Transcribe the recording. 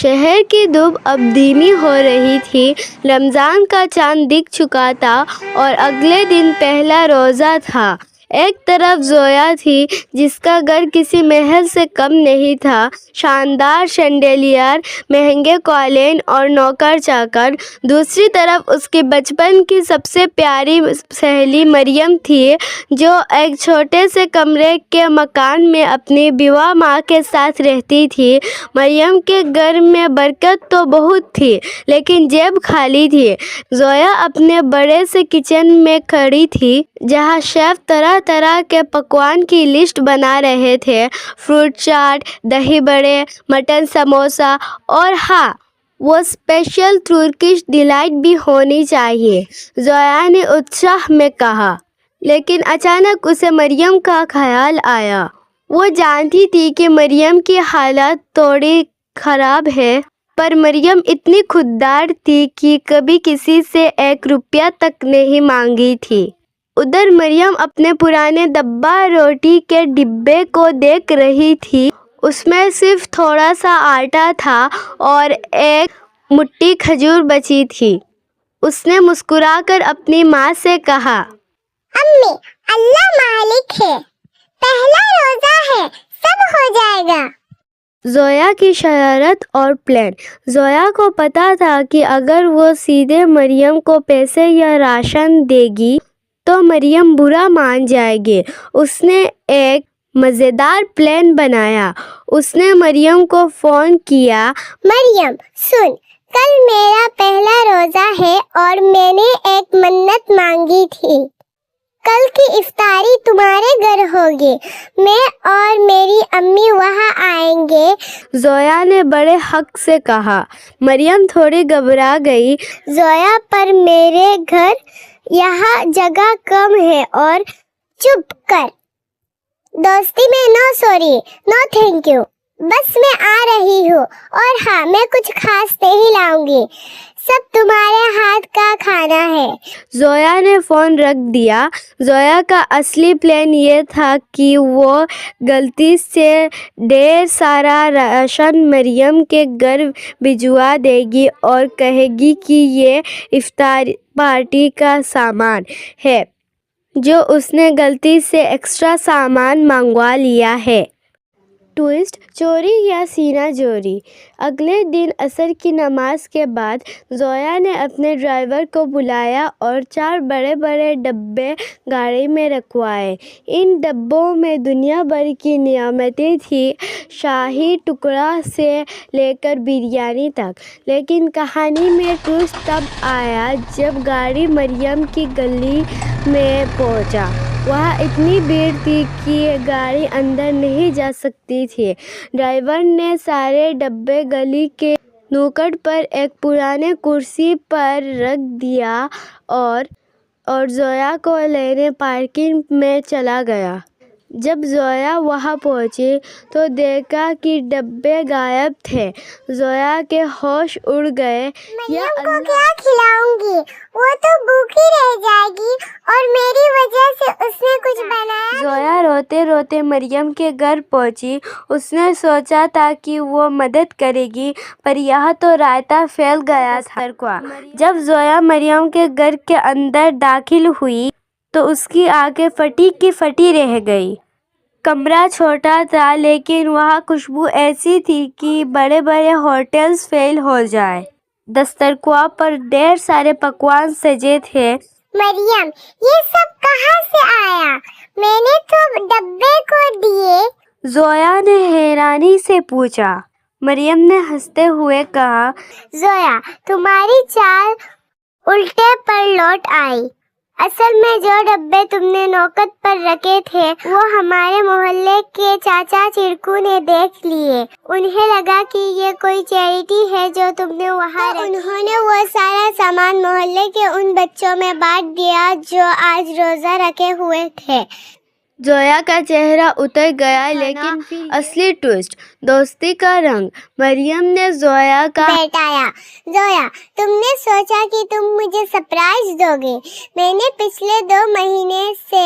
شہر کی دھوپ اب دھیمی ہو رہی تھی۔ رمضان کا چاند دکھ چکا تھا اور اگلے دن پہلا روزہ تھا۔ ایک طرف زویا تھی جس کا گھر کسی محل سے کم نہیں تھا، شاندار شینڈیلیئر، مہنگے قالین اور نوکر چاکر۔ دوسری طرف اس کی بچپن کی سب سے پیاری سہیلی مریم تھی، جو ایک چھوٹے سے کمرے کے مکان میں اپنی بیوہ ماں کے ساتھ رہتی تھی۔ مریم کے گھر میں برکت تو بہت تھی لیکن جیب خالی تھی۔ زویا اپنے بڑے سے کچن میں کھڑی تھی جہاں شیف طرح طرح کے پکوان کی لسٹ بنا رہے تھے، فروٹ چاٹ، دہی بڑے، مٹن سموسا اور ہاں، وہ اسپیشل ترکش ڈیلائٹ بھی ہونی چاہیے، زویا نے اتساہ میں کہا۔ لیکن اچانک اسے مریم کا خیال آیا۔ وہ جانتی تھی کہ مریم کی حالت تھوڑی خراب ہے، پر مریم اتنی خوددار تھی کہ کبھی کسی سے 1 روپیہ تک نہیں مانگی تھی۔ ادھر مریم اپنے پرانے ڈبہ روٹی کے ڈبے کو دیکھ رہی تھی۔ اس میں صرف تھوڑا سا آٹا تھا اور 1 مٹھی کھجور بچی تھی۔ اس نے مسکرا کر اپنی ماں سے کہا، امی، اللہ مالک ہے، پہلا روزہ ہے، سب ہو جائے گا۔ زویا کی شرارت اور پلان۔ زویا کو پتا تھا کہ اگر وہ سیدھے مریم کو پیسے یا راشن دے گی تو مریم برا مان جائے گی۔ اس نے ایک مزیدار پلان بنایا۔ اس نے مریم کو فون کیا، مریم سن، کل میرا پہلا روزہ ہے اور میں نے ایک منت مانگی تھی۔ کل کی افطاری تمہارے گھر ہوگی، میں اور میری امی وہاں آئیں گے۔ زویا نے بڑے حق سے کہا۔ مریم تھوڑی گھبرا گئی۔ زویا، پر میرے گھر یہاں جگہ کم ہے اور چپ کر، دوستی میں no sorry, know thank you, بس میں آ رہی ہوں، اور ہاں، میں کچھ خاص نہیں لاؤں گی، سب تمہارے ہاتھ کا کھانا ہے۔ زویا نے فون رکھ دیا۔ زویا کا اصلی پلان یہ تھا کہ وہ غلطی سے ڈھیر سارا راشن مریم کے گھر بھجوا دے گی اور کہے گی کہ یہ افطار پارٹی کا سامان ہے جو اس نے غلطی سے ایکسٹرا سامان منگوا لیا ہے۔ ٹوئسٹ، چوری یا سینہ چوری۔ اگلے دن عصر کی نماز کے بعد زویا نے اپنے ڈرائیور کو بلایا اور 4 بڑے بڑے ڈبے گاڑی میں رکھوائے۔ ان ڈبوں میں دنیا بھر کی نعمتیں تھیں، شاہی ٹکڑا سے لے کر بریانی تک۔ لیکن کہانی میں ٹوئسٹ تب آیا جب گاڑی مریم کی گلی میں پہنچا۔ وہاں اتنی بھیڑ تھی کہ گاڑی اندر نہیں جا سکتی تھی۔ ڈرائیور نے سارے ڈبے گلی کے نکڑ پر ایک پرانی کرسی پر رکھ دیا اور زویا کو لینے پارکنگ میں چلا گیا۔ جب زویا وہاں پہنچی تو دیکھا کہ ڈبے غائب تھے۔ زویا کے ہوش اڑ گئے۔ مریم کو کیا کھلاؤں گی؟ وہ تو بھوکی رہ جائے گی اور میری وجہ سے اس نے کچھ بنایا۔ زویا روتے روتے مریم کے گھر پہنچی۔ اس نے سوچا تھا کہ وہ مدد کرے گی، پر یہاں تو رائتہ پھیل گیا تھا۔ جب زویا مریم کے گھر کے اندر داخل ہوئی تو اس کی آنکھیں پھٹی کی پھٹی رہ گئی۔ کمرہ چھوٹا تھا لیکن وہاں خوشبو ایسی تھی کہ بڑے بڑے ہوٹلز فیل ہو جائیں۔ دسترخوان پر ڈھیر سارے پکوان سجے تھے۔ مریم، یہ سب کہاں سے آیا؟ میں نے تو ڈبے کو دیے۔ زویا نے حیرانی سے پوچھا۔ مریم نے ہنستے ہوئے کہا، زویا، تمہاری چال الٹے پر لوٹ آئی۔ اصل میں جو ڈبے تم نے نوکت پر رکھے تھے وہ ہمارے محلے کے چاچا چرکو نے دیکھ لیے۔ انہیں لگا کہ یہ کوئی چیریٹی ہے جو تم نے وہاں رکھی۔ انہوں نے وہ سارا سامان محلے کے ان بچوں میں بانٹ دیا جو آج روزہ رکھے ہوئے تھے۔ زویا کا چہرہ اتر گیا، لیکن اصلی ٹوئسٹ، دوستی کا رنگ۔ مریم نے زویا کا بیٹایا، زویا، تم نے سوچا کہ تم مجھے سرپرائز دو گے۔ میں نے پچھلے 2 مہینے سے